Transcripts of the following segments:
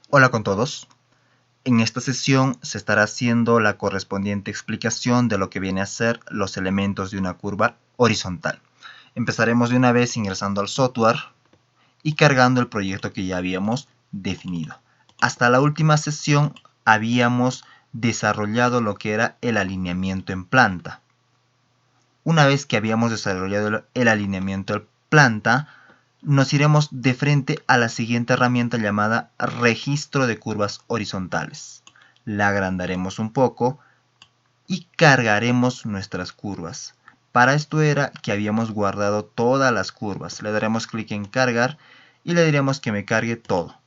Hola con todos. En esta sesión se estará haciendo la correspondiente explicación de lo que viene a ser los elementos de una curva horizontal. Empezaremos de una vez ingresando al software y cargando el proyecto que ya habíamos definido. Hasta la última sesión habíamos desarrollado lo que era el alineamiento en planta. Una vez que habíamos desarrollado el alineamiento en planta, nos iremos de frente a la siguiente herramienta llamada registro de curvas horizontales. La agrandaremos un poco y cargaremos nuestras curvas. Para esto era que habíamos guardado todas las curvas. Le daremos clic en cargar y le diremos que me cargue todo.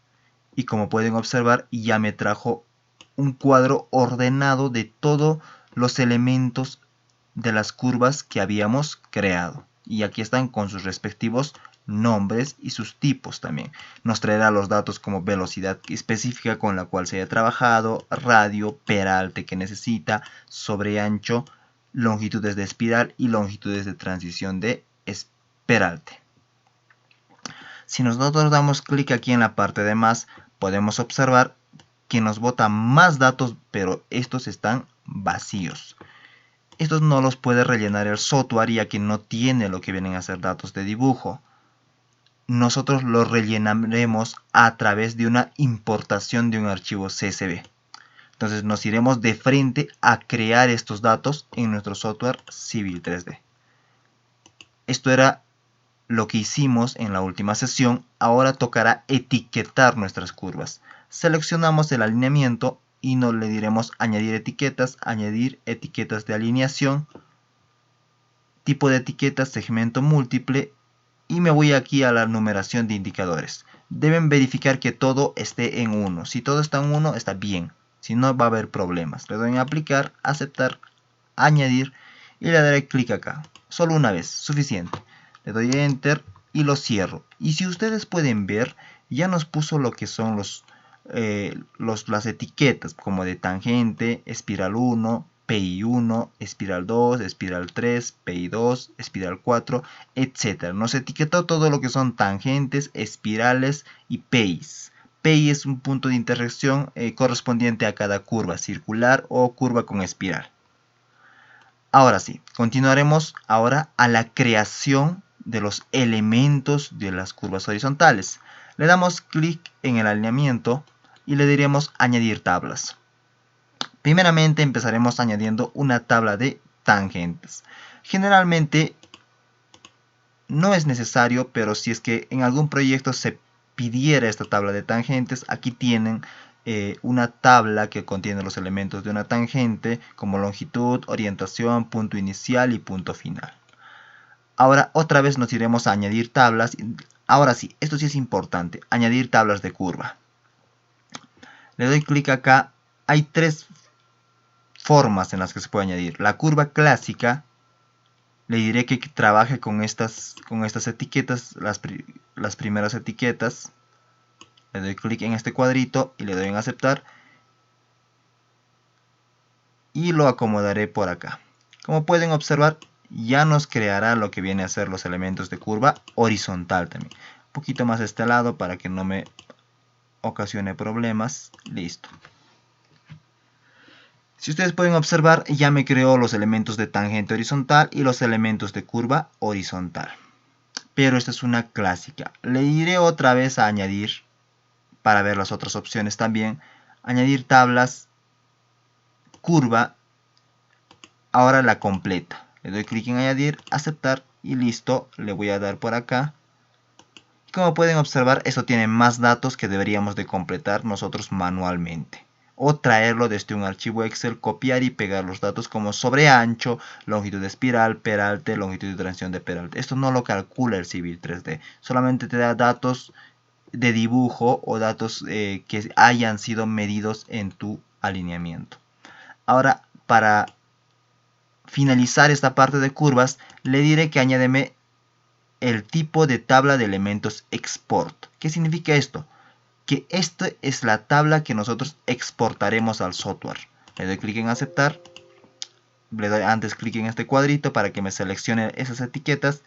Y como pueden observar, ya me trajo un cuadro ordenado de todos los elementos de las curvas que habíamos creado. Y aquí están con sus respectivos nombres y sus tipos también. Nos traerá los datos como velocidad específica con la cual se haya trabajado, radio, peralte que necesita, sobreancho, longitudes de espiral y longitudes de transición de peralte. Si nosotros damos clic aquí en la parte de más, podemos observar que nos bota más datos, pero estos están vacíos. Estos no los puede rellenar el software ya que no tiene lo que vienen a ser datos de dibujo. Nosotros los rellenaremos a través de una importación de un archivo CSV. Entonces nos iremos de frente a crear estos datos en nuestro software Civil 3D. Esto era lo que hicimos en la última sesión. Ahora tocará etiquetar nuestras curvas. Seleccionamos el alineamiento y nos le diremos añadir etiquetas de alineación, tipo de etiqueta, segmento múltiple, y me voy aquí a la numeración de indicadores. Deben verificar que todo esté en 1. Si todo está en 1, está bien. Si no, va a haber problemas. Le doy en aplicar, aceptar, añadir y le daré clic acá. Solo una vez, suficiente. Le doy enter y lo cierro. Y si ustedes pueden ver, ya nos puso lo que son las etiquetas como de tangente, espiral 1, PI1, espiral 2, espiral 3, PI2, espiral 4, etc. Nos etiquetó todo lo que son tangentes, espirales y PIs. PI es un punto de intersección correspondiente a cada curva circular o curva con espiral. Ahora sí, continuaremos ahora a la creación de los elementos de las curvas horizontales. Le damos clic en el alineamiento y le diremos añadir tablas. Primeramente empezaremos añadiendo una tabla de tangentes. Generalmente no es necesario, pero si es que en algún proyecto se pidiera esta tabla de tangentes, aquí tienen una tabla que contiene los elementos de una tangente como longitud, orientación, punto inicial y punto final. Ahora otra vez nos iremos a añadir tablas. Ahora sí, esto sí es importante, añadir tablas de curva. Le doy clic acá. Hay tres formas en las que se puede añadir. La curva clásica, le diré que trabaje con estas etiquetas, las primeras etiquetas. Le doy clic en este cuadrito y le doy en aceptar. Y lo acomodaré por acá. Como pueden observar, ya nos creará lo que viene a ser los elementos de curva horizontal también. Un poquito más de este lado para que no me ocasione problemas. Listo. Si ustedes pueden observar, ya me creó los elementos de tangente horizontal y los elementos de curva horizontal. Pero esta es una clásica. Le iré otra vez a añadir, para ver las otras opciones también, añadir tablas, curva, ahora la completa. Le doy clic en añadir, aceptar y listo. Le voy a dar por acá. Como pueden observar, esto tiene más datos que deberíamos de completar nosotros manualmente. O traerlo desde un archivo Excel, copiar y pegar los datos como sobreancho, longitud de espiral, peralte, longitud de transición de peralte. Esto no lo calcula el Civil 3D, solamente te da datos de dibujo o datos que hayan sido medidos en tu alineamiento. Ahora, para finalizar esta parte de curvas, le diré que añádeme el tipo de tabla de elementos export. ¿Qué significa esto? Que esta es la tabla que nosotros exportaremos al software. Le doy clic en aceptar. Le doy antes clic en este cuadrito para que me seleccione esas etiquetas.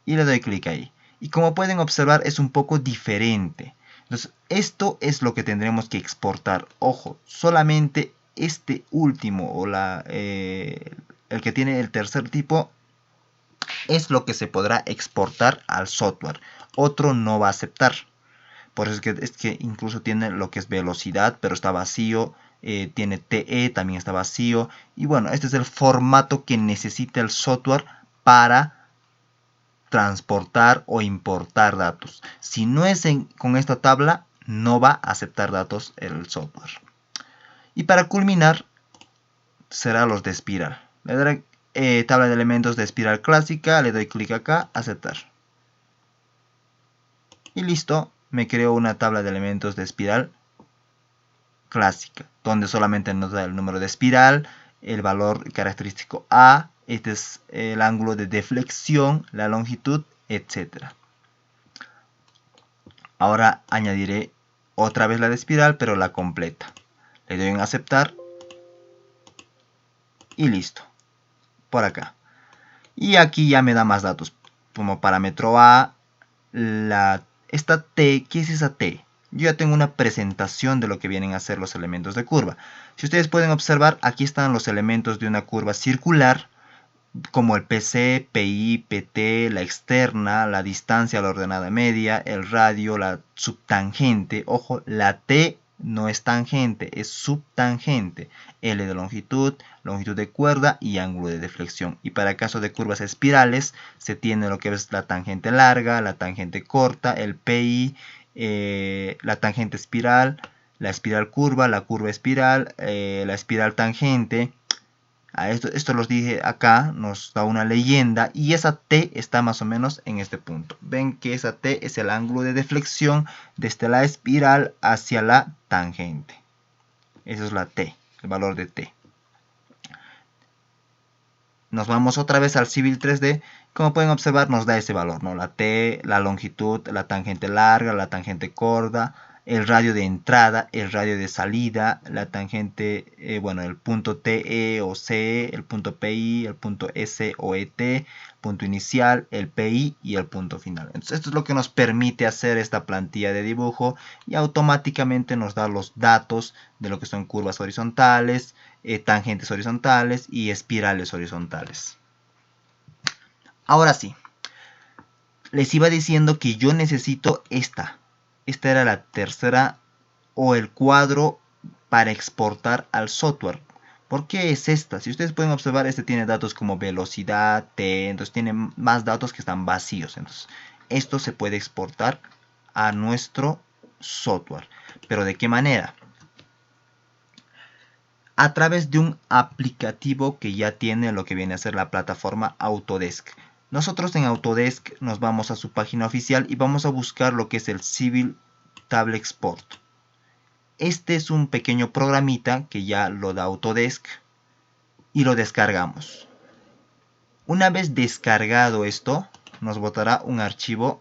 Y le doy clic ahí. Y como pueden observar, es un poco diferente. Entonces, esto es lo que tendremos que exportar. Ojo, solamente este último o el que tiene el tercer tipo es lo que se podrá exportar al software. Otro no va a aceptar. Por eso es que incluso tiene lo que es velocidad, pero está vacío. Tiene TE, también está vacío. Y bueno, este es el formato que necesita el software para transportar o importar datos. Si no es con esta tabla, no va a aceptar datos el software. Y para culminar, será los de espiral. Le daré tabla de elementos de espiral clásica, le doy clic acá, aceptar. Y listo, me creo una tabla de elementos de espiral clásica, donde solamente nos da el número de espiral, el valor característico A, este es el ángulo de deflexión, la longitud, etc. Ahora añadiré otra vez la de espiral, pero la completa. Le doy en aceptar y listo. Por acá. Y aquí ya me da más datos. Como parámetro A, esta T, ¿qué es esa T? Yo ya tengo una presentación de lo que vienen a ser los elementos de curva. Si ustedes pueden observar, aquí están los elementos de una curva circular, como el PC, PI, PT, la externa, la distancia, la ordenada media, el radio, la subtangente. Ojo, la T no es tangente, es subtangente. L de longitud, longitud de cuerda y ángulo de deflexión. Y para caso de curvas espirales, se tiene lo que es la tangente larga, la tangente corta, el PI, la tangente espiral, la espiral curva, la curva espiral, la espiral tangente. Esto los dije acá, nos da una leyenda y esa T está más o menos en este punto. Ven que esa T es el ángulo de deflexión desde la espiral hacia la tangente. Esa es la T, el valor de T. Nos vamos otra vez al Civil 3D. Como pueden observar, nos da ese valor, ¿no? La T, la longitud, la tangente larga, la tangente corta, el radio de entrada, el radio de salida, la tangente, bueno, el punto TE o CE, el punto PI, el punto S o ET, el punto inicial, el PI y el punto final. Entonces, esto es lo que nos permite hacer esta plantilla de dibujo y automáticamente nos da los datos de lo que son curvas horizontales, tangentes horizontales y espirales horizontales. Ahora sí, les iba diciendo que yo necesito esta. Esta era la tercera o el cuadro para exportar al software. ¿Por qué es esta? Si ustedes pueden observar, este tiene datos como velocidad, T, entonces tiene más datos que están vacíos. Entonces, esto se puede exportar a nuestro software. ¿Pero de qué manera? A través de un aplicativo que ya tiene lo que viene a ser la plataforma Autodesk. Nosotros en Autodesk nos vamos a su página oficial y vamos a buscar lo que es el Civil Table Export. Este es un pequeño programita que ya lo da Autodesk y lo descargamos. Una vez descargado esto, nos botará un archivo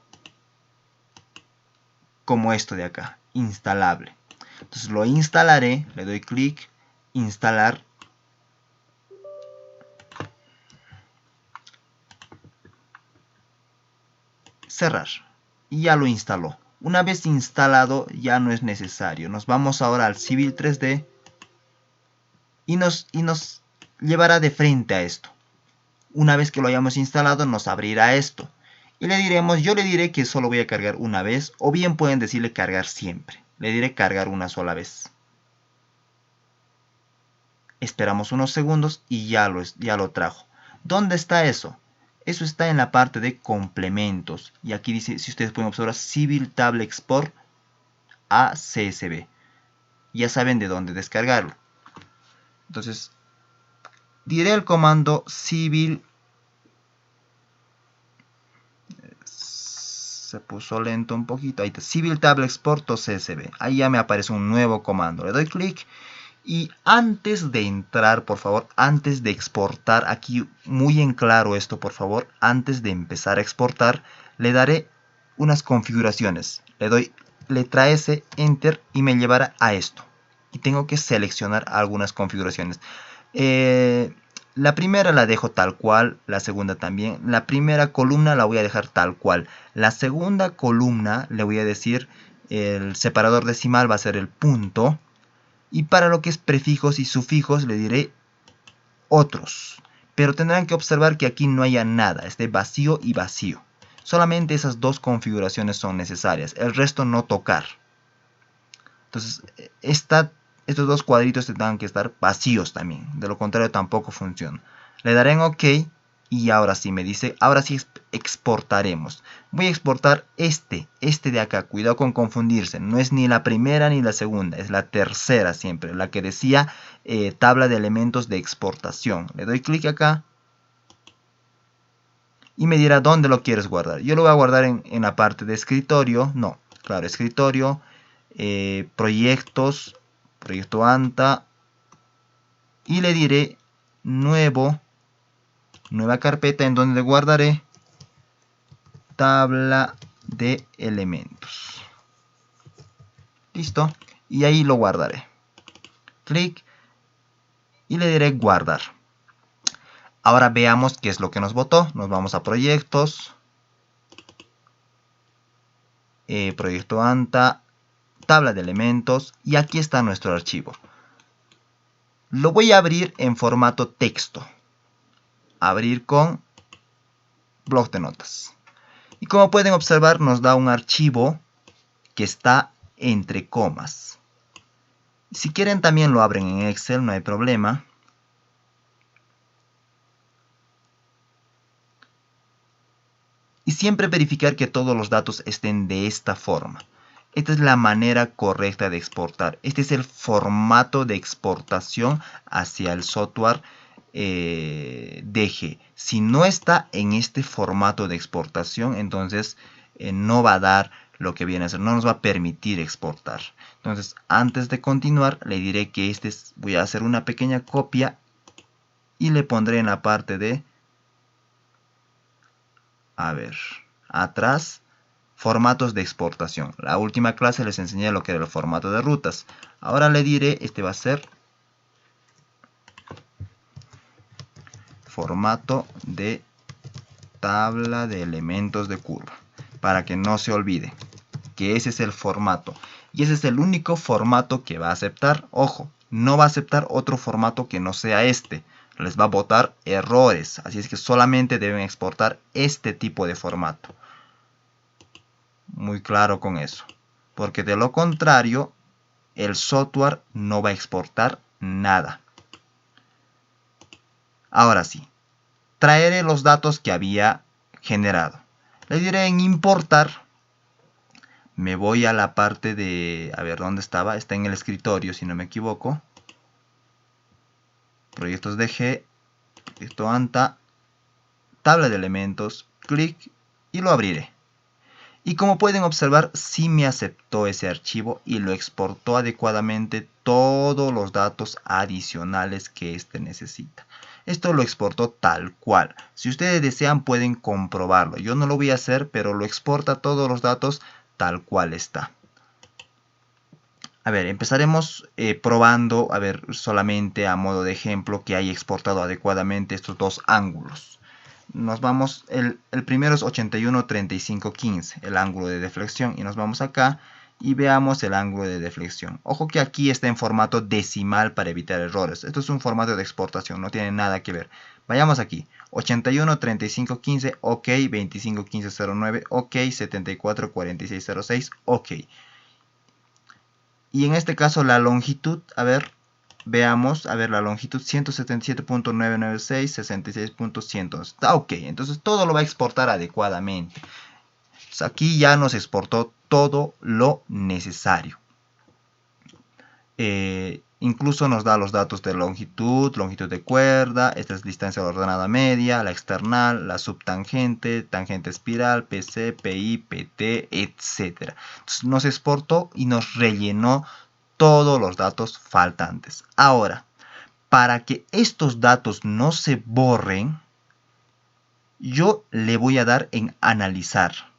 como esto de acá, instalable. Entonces lo instalaré, le doy clic, instalar. Cerrar. Y ya lo instaló. Una vez instalado ya no es necesario. Nos vamos ahora al Civil 3D y nos llevará de frente a esto. Una vez que lo hayamos instalado nos abrirá esto. Y yo le diré que solo voy a cargar una vez, o bien pueden decirle cargar siempre. Le diré cargar una sola vez. Esperamos unos segundos y ya lo trajo. ¿Dónde está eso? Eso está en la parte de complementos. Y aquí dice, si ustedes pueden observar, Civil Table Export a CSV. Ya saben de dónde descargarlo. Entonces, diré el comando Civil. Se puso lento un poquito. Ahí está, Civil Table Export o CSV. Ahí ya me aparece un nuevo comando. Le doy clic. Y antes de entrar, por favor, antes de exportar, aquí muy en claro esto, por favor, antes de empezar a exportar, le daré unas configuraciones. Le doy letra S, Enter y me llevará a esto. Y tengo que seleccionar algunas configuraciones. La primera la dejo tal cual, la segunda también. La primera columna la voy a dejar tal cual. La segunda columna le voy a decir el separador decimal va a ser el punto. Y para lo que es prefijos y sufijos le diré otros. Pero tendrán que observar que aquí no haya nada, esté vacío y vacío. Solamente esas dos configuraciones son necesarias, el resto no tocar. Entonces, estos dos cuadritos tendrán que estar vacíos también, de lo contrario tampoco funciona. Le daré en OK y ahora sí me dice, ahora sí exportaremos. Voy a exportar este de acá, cuidado con confundirse, no es ni la primera ni la segunda, es la tercera siempre, la que decía tabla de elementos de exportación. Le doy clic acá y me dirá dónde lo quieres guardar. Yo lo voy a guardar en la parte de escritorio, no, claro, escritorio, proyectos, proyecto ANTA, y le diré nueva carpeta en donde guardaré tabla de elementos. Listo, y ahí lo guardaré. Clic y le diré guardar. Ahora veamos qué es lo que nos botó. Nos vamos a proyectos, proyecto ANTA, tabla de elementos, y aquí está nuestro archivo. Lo voy a abrir en formato texto. Abrir con bloc de notas. Y como pueden observar, nos da un archivo que está entre comas. Si quieren también lo abren en Excel, no hay problema. Y siempre verificar que todos los datos estén de esta forma. Esta es la manera correcta de exportar. Este es el formato de exportación hacia el software DG. Si no está en este formato de exportación, entonces no va a dar lo que viene a ser, no nos va a permitir exportar. Entonces, antes de continuar, le diré que voy a hacer una pequeña copia y le pondré en la parte de, atrás, formatos de exportación. La última clase les enseñé lo que era el formato de rutas. Ahora le diré, este va a ser formato de tabla de elementos de curva, para que no se olvide que ese es el formato y ese es el único formato que va a aceptar. Ojo, no va a aceptar otro formato que no sea este, les va a botar errores, así es que solamente deben exportar este tipo de formato. Muy claro con eso, porque de lo contrario el software no va a exportar nada. Ahora sí, traeré los datos que había generado. Le diré en importar. Me voy a la parte de, ¿dónde estaba? Está en el escritorio, si no me equivoco. Proyectos DG, proyecto ANTA, tabla de elementos, clic y lo abriré. Y como pueden observar, sí me aceptó ese archivo y lo exportó adecuadamente todos los datos adicionales que éste necesita. Esto lo exportó tal cual. Si ustedes desean pueden comprobarlo. Yo no lo voy a hacer, pero lo exporta todos los datos tal cual está. Empezaremos probando, solamente a modo de ejemplo que haya exportado adecuadamente estos dos ángulos. Nos vamos, el primero es 81, 35, 15, el ángulo de deflexión, y nos vamos acá y veamos el ángulo de deflexión. Ojo que aquí está en formato decimal para evitar errores. Esto es un formato de exportación, no tiene nada que ver. Vayamos aquí, 81, 35, 15, OK, 25, 15, 09, OK, 74, 46, 06, OK. Y en este caso la longitud, veamos, la longitud 177.996, 66.100. Está OK, entonces todo lo va a exportar adecuadamente. Entonces aquí ya nos exportó todo lo necesario. Incluso nos da los datos de longitud de cuerda, esta es distancia ordenada media, la external, la subtangente, tangente espiral, PC, PI, PT, etc. Entonces nos exportó y nos rellenó todos los datos faltantes. Ahora, para que estos datos no se borren, yo le voy a dar en analizar.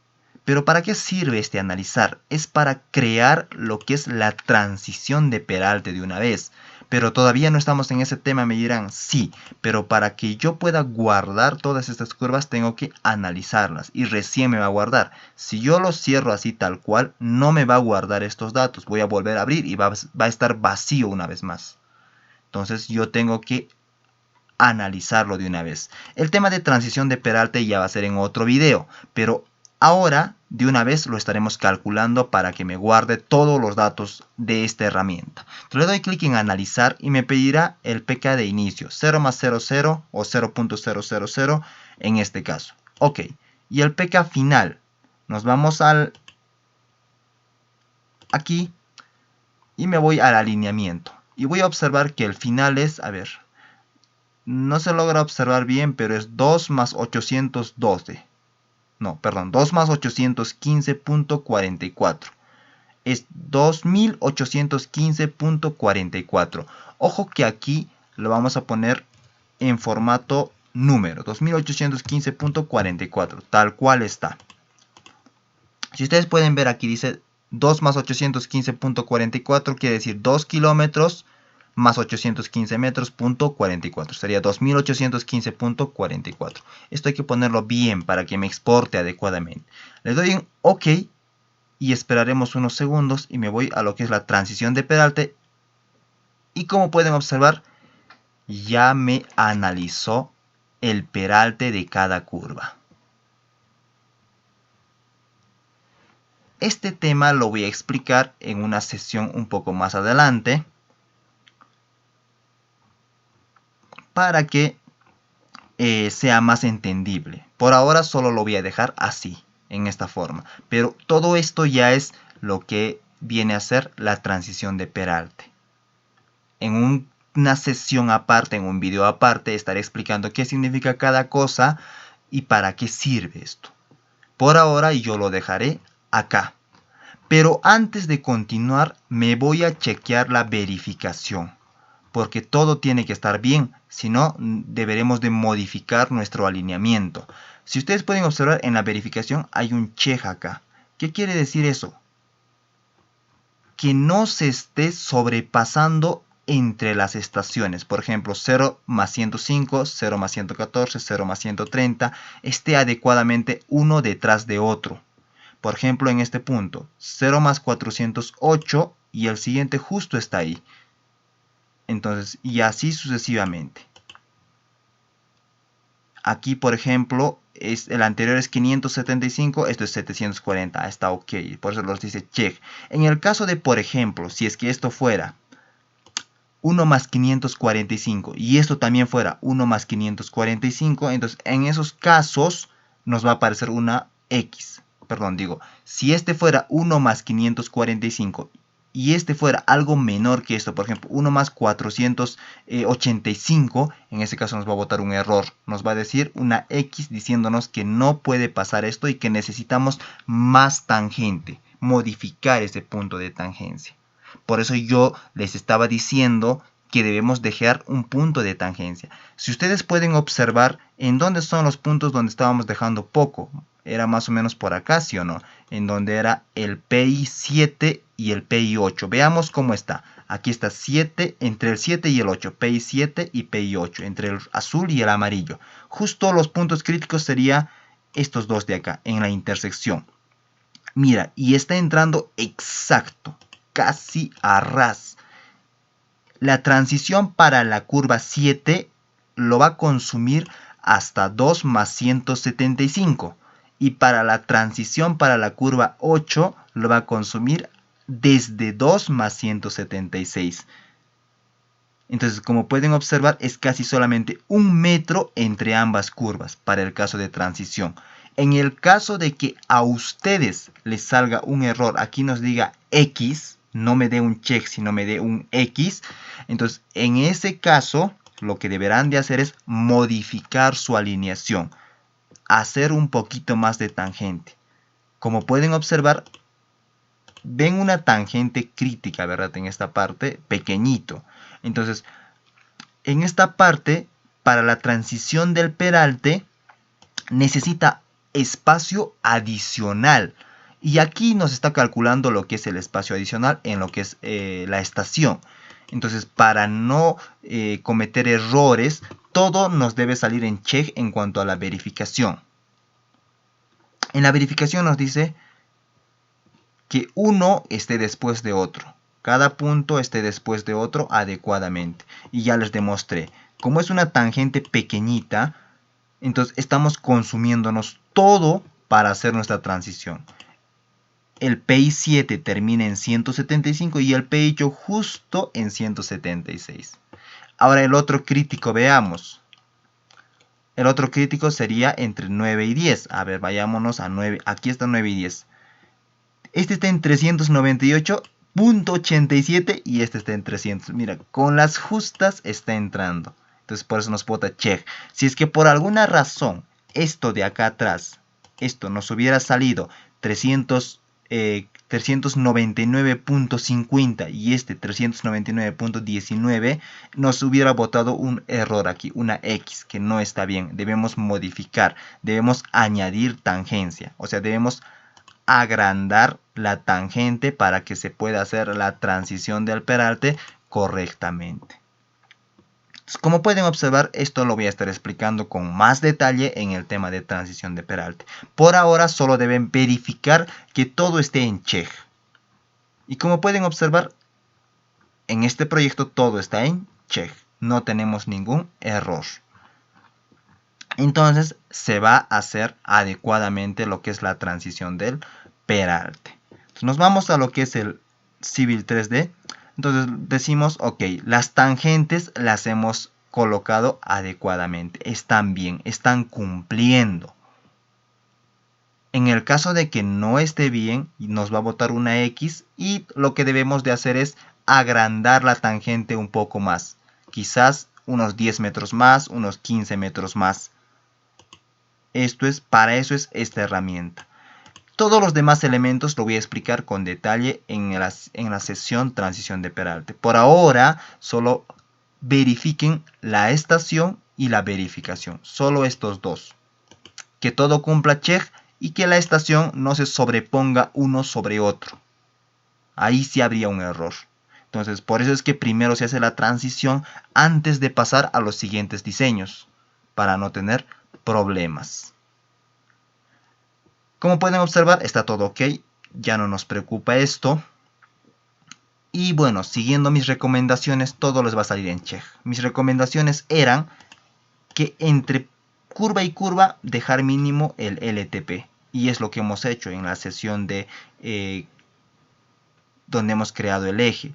Pero ¿para qué sirve este analizar? Es para crear lo que es la transición de peralte de una vez. Pero todavía no estamos en ese tema, me dirán, sí, pero para que yo pueda guardar todas estas curvas tengo que analizarlas y recién me va a guardar. Si yo lo cierro así tal cual, no me va a guardar estos datos. Voy a volver a abrir y va a estar vacío una vez más. Entonces yo tengo que analizarlo de una vez. El tema de transición de Peralta ya va a ser en otro video, pero ahora de una vez lo estaremos calculando para que me guarde todos los datos de esta herramienta. Entonces le doy clic en analizar y me pedirá el pk de inicio, 0 más 00 o 0.000 en este caso. Ok, y el pk final, nos vamos al aquí y me voy al alineamiento. Y voy a observar que el final es, a ver, no se logra observar bien, pero es 2 más 812. No, perdón, 2 más 815.44. Es 2815.44. Ojo que aquí lo vamos a poner en formato número, 2815.44, tal cual está. Si ustedes pueden ver aquí dice 2 más 815.44, quiere decir 2 kilómetros más 815 metros, punto 44. Sería 2815.44. Esto hay que ponerlo bien para que me exporte adecuadamente. Le doy en OK y esperaremos unos segundos y me voy a lo que es la transición de Peralta. Y como pueden observar, ya me analizó el peralte de cada curva. Este tema lo voy a explicar en una sesión un poco más adelante, para que sea más entendible. Por ahora solo lo voy a dejar así, en esta forma. Pero todo esto ya es lo que viene a ser la transición de Peralta. En una sesión aparte, en un video aparte, estaré explicando qué significa cada cosa y para qué sirve esto. Por ahora yo lo dejaré acá. Pero antes de continuar, me voy a chequear la verificación, porque todo tiene que estar bien, si no deberemos de modificar nuestro alineamiento. Si ustedes pueden observar en la verificación hay un check acá. ¿Qué quiere decir eso? Que no se esté sobrepasando entre las estaciones. Por ejemplo, 0 más 105, 0 más 114, 0 más 130, esté adecuadamente uno detrás de otro. Por ejemplo, en este punto, 0 más 408 y el siguiente justo está ahí. Entonces, y así sucesivamente. Aquí, por ejemplo, el anterior es 575, esto es 740, está ok, por eso los dice check. En el caso de, por ejemplo, si es que esto fuera 1 más 545 y esto también fuera 1 más 545, entonces en esos casos nos va a aparecer una X. Perdón, digo, si este fuera 1 más 545 y este fuera algo menor que esto, por ejemplo, 1 más 485, en ese caso nos va a botar un error. Nos va a decir una X diciéndonos que no puede pasar esto y que necesitamos más tangente, modificar ese punto de tangencia. Por eso yo les estaba diciendo que debemos dejar un punto de tangencia. Si ustedes pueden observar en dónde son los puntos donde estábamos dejando poco, era más o menos por acá, ¿sí o no? En donde era el PI 7 y el PI 8. Veamos cómo está. Aquí está 7, entre el 7 y el 8, PI 7 y PI 8, entre el azul y el amarillo. Justo los puntos críticos serían estos dos de acá, en la intersección. Mira, y está entrando exacto, casi a ras. La transición para la curva 7 lo va a consumir hasta 2 más 175. Y para la transición para la curva 8 lo va a consumir desde 2 más 176. Entonces, como pueden observar, es casi solamente 1 metro entre ambas curvas para el caso de transición. En el caso de que a ustedes les salga un error, aquí nos diga X, no me dé un check, sino me dé un X, entonces en ese caso lo que deberán de hacer es modificar su alineación, hacer un poquito más de tangente. Como pueden observar, ven una tangente crítica, ¿verdad? En esta parte, pequeñito. Entonces, en esta parte, para la transición del peralte, necesita espacio adicional. Y aquí nos está calculando lo que es el espacio adicional en lo que es la estación. Entonces, para no cometer errores, todo nos debe salir en check en cuanto a la verificación. En la verificación nos dice que uno esté después de otro. Cada punto esté después de otro adecuadamente. Y ya les demostré. Como es una tangente pequeñita, entonces estamos consumiéndonos todo para hacer nuestra transición. El PI7 termina en 175 y el PI8 justo en 176. Ahora el otro crítico, veamos. El otro crítico sería entre 9 y 10. A ver, vayámonos a 9. Aquí está 9 y 10. Este está en 398.87 y este está en 300. Mira, con las justas está entrando. Entonces por eso nos bota check. Si es que por alguna razón esto de acá atrás, esto nos hubiera salido 399.50 y este 399.19, nos hubiera botado un error aquí, una X, que no está bien. Debemos modificar, debemos añadir tangencia, o sea, debemos agrandar la tangente para que se pueda hacer la transición del peralte correctamente. Como pueden observar, esto lo voy a estar explicando con más detalle en el tema de transición de peralte. Por ahora solo deben verificar que todo esté en check. Y como pueden observar, en este proyecto todo está en check. No tenemos ningún error. Entonces se va a hacer adecuadamente lo que es la transición del peralte. Entonces, nos vamos a lo que es el Civil 3D. Entonces decimos, ok, las tangentes las hemos colocado adecuadamente. Están bien, están cumpliendo. En el caso de que no esté bien, nos va a botar una X y lo que debemos de hacer es agrandar la tangente un poco más. Quizás unos 10 metros más, unos 15 metros más. Para eso es esta herramienta. Todos los demás elementos lo voy a explicar con detalle en la sesión transición de peralte. Por ahora, solo verifiquen la estación y la verificación. Solo estos dos. Que todo cumpla check y que la estación no se sobreponga uno sobre otro. Ahí sí habría un error. Entonces, por eso es que primero se hace la transición antes de pasar a los siguientes diseños, para no tener problemas. Como pueden observar, está todo ok, ya no nos preocupa esto. Y bueno, siguiendo mis recomendaciones, todo les va a salir en check. Mis recomendaciones eran que entre curva y curva dejar mínimo el LTP. Y es lo que hemos hecho en la sesión de donde hemos creado el eje.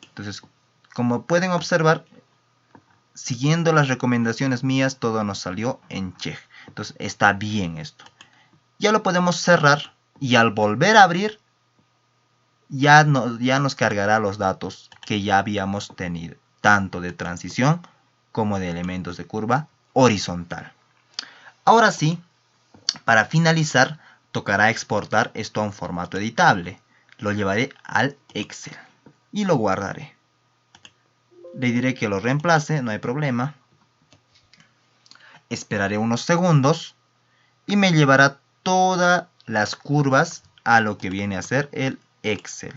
Entonces, como pueden observar, siguiendo las recomendaciones mías, todo nos salió en check. Entonces, está bien esto. Ya lo podemos cerrar y al volver a abrir ya nos cargará los datos que ya habíamos tenido, tanto de transición como de elementos de curva horizontal. Ahora sí, para finalizar, tocará exportar esto a un formato editable. Lo llevaré al Excel y lo guardaré. Le diré que lo reemplace, no hay problema. Esperaré unos segundos y me llevará todas las curvas a lo que viene a ser el Excel.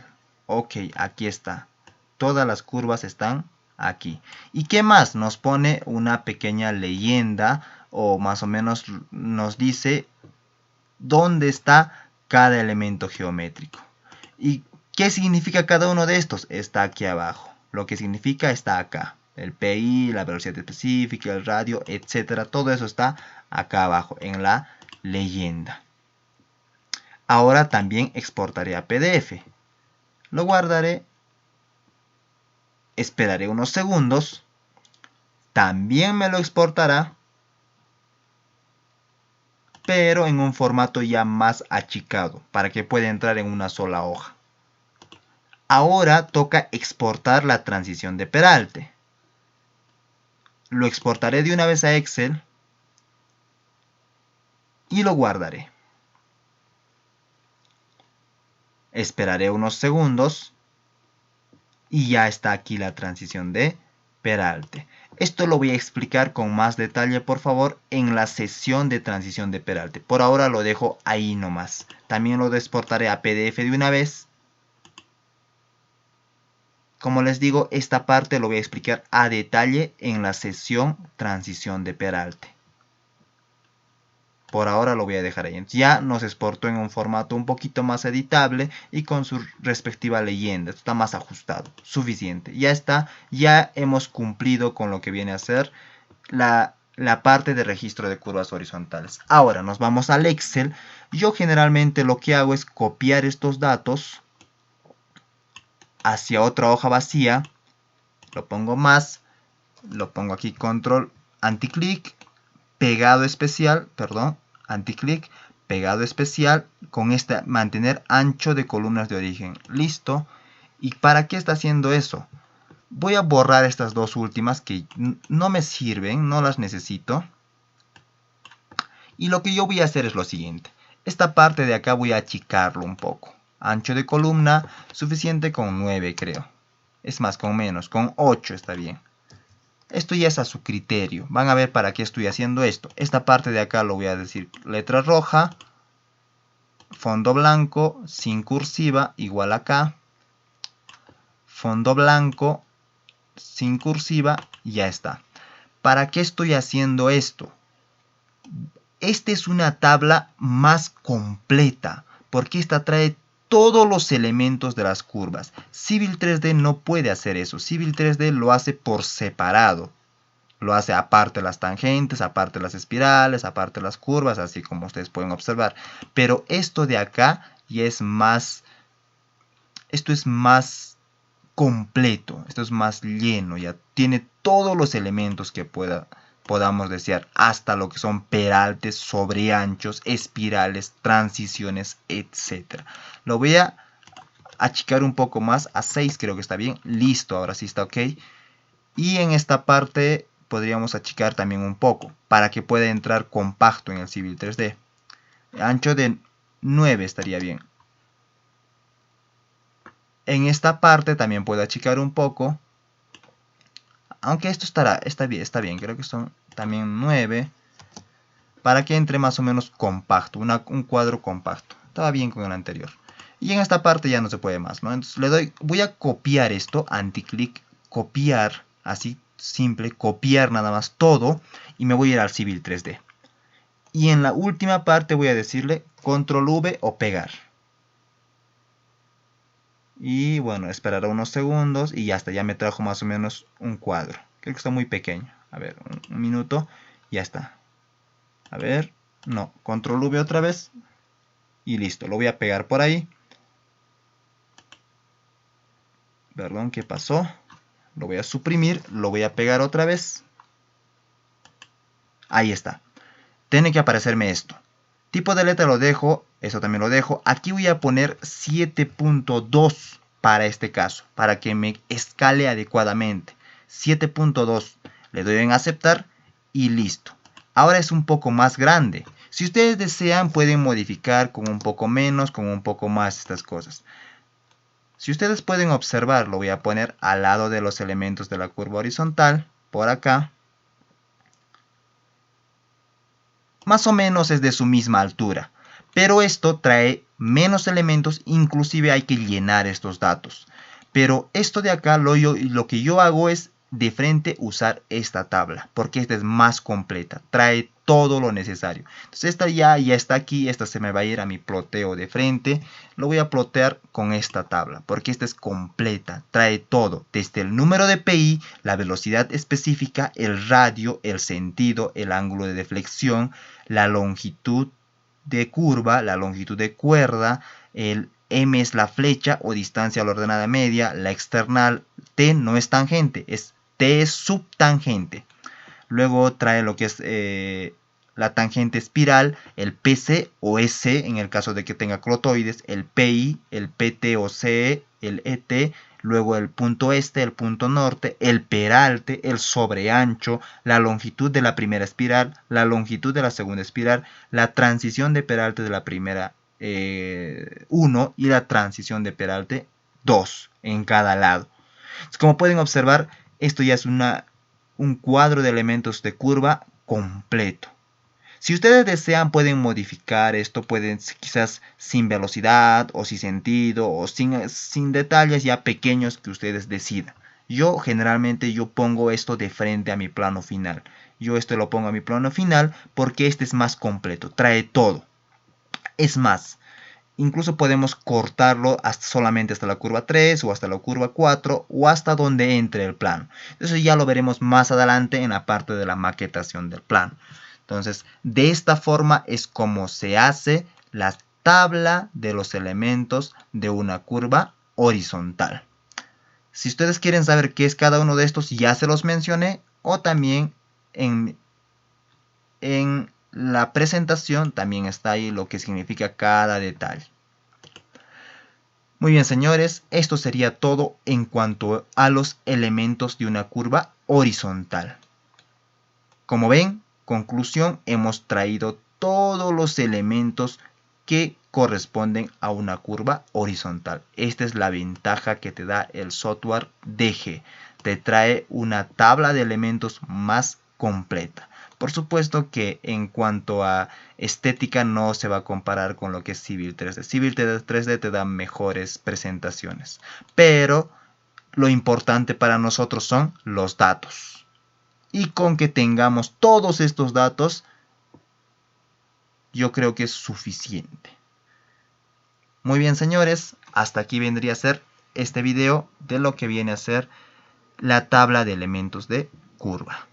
Ok, aquí está. Todas las curvas están aquí. ¿Y qué más? Nos pone una pequeña leyenda o más o menos nos dice dónde está cada elemento geométrico. ¿Y qué significa cada uno de estos? Está aquí abajo. Lo que significa está acá. El PI, la velocidad específica, el radio, etcétera. Todo eso está acá abajo en la leyenda. Ahora también exportaré a PDF. Lo guardaré. Esperaré unos segundos. También me lo exportará, pero en un formato ya más achicado, para que pueda entrar en una sola hoja. Ahora toca exportar la transición de peralte. Lo exportaré de una vez a Excel y lo guardaré. Esperaré unos segundos y ya está aquí la transición de peralte. Esto lo voy a explicar con más detalle, por favor, en la sesión de transición de peralte. Por ahora lo dejo ahí nomás. También lo exportaré a PDF de una vez. Como les digo, esta parte lo voy a explicar a detalle en la sesión transición de Peralte. Por ahora lo voy a dejar ahí. Ya nos exportó en un formato un poquito más editable y con su respectiva leyenda. Esto está más ajustado. Suficiente. Ya está. Ya hemos cumplido con lo que viene a ser la parte de registro de curvas horizontales. Ahora nos vamos al Excel. Yo generalmente lo que hago es copiar estos datos hacia otra hoja vacía. Lo pongo más. Lo pongo aquí control anticlic. Pegado especial, perdón, anticlic, pegado especial, con este mantener ancho de columnas de origen. Listo. ¿Y para qué está haciendo eso? Voy a borrar estas dos últimas que no me sirven, no las necesito. Y lo que yo voy a hacer es lo siguiente. Esta parte de acá voy a achicarlo un poco. Ancho de columna suficiente con 9 creo. Es más, con menos, con 8 está bien. Esto ya es a su criterio. Van a ver para qué estoy haciendo esto. Esta parte de acá lo voy a decir letra roja. Fondo blanco sin cursiva igual acá. Fondo blanco sin cursiva. Ya está. ¿Para qué estoy haciendo esto? Esta es una tabla más completa. Porque esta trae todos los elementos de las curvas. Civil 3D no puede hacer eso. Civil 3D lo hace por separado. Lo hace aparte las tangentes, aparte las espirales, aparte las curvas, así como ustedes pueden observar. Pero esto de acá ya es más... Esto es más completo, esto es más lleno, ya tiene todos los elementos que podamos desear, hasta lo que son peraltes, sobreanchos, espirales, transiciones, etc. Lo voy a achicar un poco más, a 6 creo que está bien, listo, ahora sí está ok. Y en esta parte podríamos achicar también un poco, para que pueda entrar compacto en el Civil 3D. Ancho de 9 estaría bien. En esta parte también puedo achicar un poco. Aunque esto está bien, creo que son también 9. Para que entre más o menos compacto, un cuadro compacto. Estaba bien con el anterior. Y en esta parte ya no se puede más, ¿no? Entonces voy a copiar esto, anticlic, copiar, así simple, copiar nada más todo. Y me voy a ir al Civil 3D. Y en la última parte voy a decirle control V o pegar. Y bueno, esperará unos segundos y ya está, ya me trajo más o menos un cuadro. Creo que está muy pequeño. A ver, un minuto, ya está. A ver, no, control V otra vez. Y listo, lo voy a pegar por ahí. Perdón, ¿qué pasó? Lo voy a suprimir, lo voy a pegar otra vez. Ahí está. Tiene que aparecerme esto. Tipo de letra lo dejo, eso también lo dejo. Aquí voy a poner 7.2 para este caso, para que me escale adecuadamente. 7.2. Le doy en aceptar y listo. Ahora es un poco más grande. Si ustedes desean pueden modificar con un poco menos, con un poco más estas cosas. Si ustedes pueden observar, lo voy a poner al lado de los elementos de la curva horizontal, por acá. Más o menos es de su misma altura, pero esto trae menos elementos, inclusive hay que llenar estos datos. Pero esto de acá, lo que yo hago es de frente usar esta tabla, porque esta es más completa, trae todo lo necesario. Entonces esta ya está aquí, esta se me va a ir a mi ploteo de frente, lo voy a plotear con esta tabla, porque esta es completa, trae todo, desde el número de PI, la velocidad específica, el radio, el sentido, el ángulo de deflexión, la longitud de curva, la longitud de cuerda, el M es la flecha o distancia a la ordenada media, la external, T no es tangente, T es subtangente. Luego trae lo que es la tangente espiral, el PC o SC en el caso de que tenga clotoides, el PI, el PT o CE, el ET, luego el punto este, el punto norte, el peralte, el sobreancho, la longitud de la primera espiral, la longitud de la segunda espiral, la transición de peralte de la primera 1 y la transición de peralte 2 en cada lado. Entonces, como pueden observar, esto ya es un cuadro de elementos de curva completo. Si ustedes desean, pueden modificar esto, pueden quizás sin velocidad o sin sentido o sin detalles ya pequeños que ustedes decidan. Yo generalmente pongo esto de frente a mi plano final. Yo esto lo pongo a mi plano final porque este es más completo, trae todo. Es más, incluso podemos cortarlo solamente hasta la curva 3 o hasta la curva 4 o hasta donde entre el plano. Eso ya lo veremos más adelante en la parte de la maquetación del plano. Entonces, de esta forma es como se hace la tabla de los elementos de una curva horizontal. Si ustedes quieren saber qué es cada uno de estos, ya se los mencioné, o también en la presentación también está ahí lo que significa cada detalle. Muy bien, señores, esto sería todo en cuanto a los elementos de una curva horizontal. Como ven, conclusión, hemos traído todos los elementos que corresponden a una curva horizontal. Esta es la ventaja que te da el software DG. Te trae una tabla de elementos más completa. Por supuesto que en cuanto a estética no se va a comparar con lo que es Civil 3D. Civil 3D te da mejores presentaciones. Pero lo importante para nosotros son los datos. Y con que tengamos todos estos datos, yo creo que es suficiente. Muy bien, señores, hasta aquí vendría a ser este video de lo que viene a ser la tabla de elementos de curva.